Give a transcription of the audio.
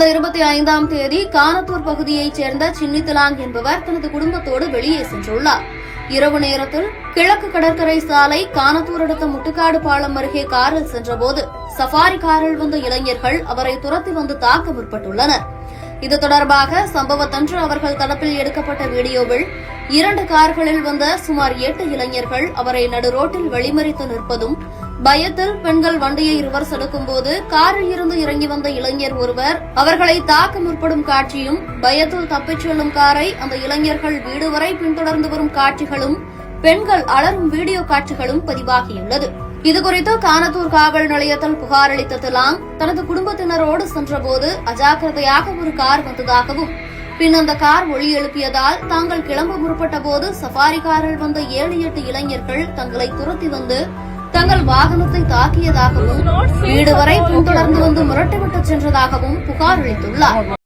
கடந்த 25ஆம் தேதி கானத்தூர் பகுதியைச் சேர்ந்த சின்னித்தலாங் என்பவர் தனது குடும்பத்தோடு வெளியே சென்றுள்ளார். இரவு நேரத்தில் கிழக்கு கடற்கரை சாலை கானத்தூர் அடுத்த முட்டுக்காடு பாலம் அருகே காரில் சென்றபோது சஃபாரி காரில் வந்த இளைஞர்கள் அவரை துரத்தி வந்து தாக்க முற்பட்டுள்ளனர். இது தொடர்பாக சம்பவத்தன்று அவர்கள் தரப்பில் எடுக்கப்பட்ட வீடியோவில் 2 கார்களில் வந்த சுமார் 8 இளைஞர்கள் அவரை நடுரோட்டில் வழிமறித்து நிற்பதும், பயத்தில் பெண்கள் வண்டியை ரிவர்ஸ் எடுக்கும்போது காரில் இருந்து இறங்கி வந்த இளைஞர் ஒருவர் அவர்களை தாக்க முற்படும் காட்சியும், பயத்தில் தப்பிச் செல்லும் காரை அந்த இளைஞர்கள் வீடு வரை பின்தொடர்ந்து வரும் காட்சிகளும், பெண்கள் அலறும் வீடியோ காட்சிகளும் பதிவாகியுள்ளது. இதுகுறித்து கானத்தூர் காவல் நிலையத்தில் புகார் அளித்த திலாங் தனது குடும்பத்தினரோடு சென்றபோது அஜாக்கிரதையாக ஒரு கார் வந்ததாகவும், பின் அந்த கார் ஒலி எழுப்பியதால் தாங்கள் கிளம்ப முற்பட்டபோது சஃபாரி காரில் வந்த 7-8 இளைஞர்கள் தங்களை துரத்தி வந்து தங்கள் வாகனத்தை தாக்கியதாகவும், வீடு வரை பின்தொடர்ந்து வந்து மிரட்டிவிட்டு சென்றதாகவும் புகார் அளித்துள்ளார்.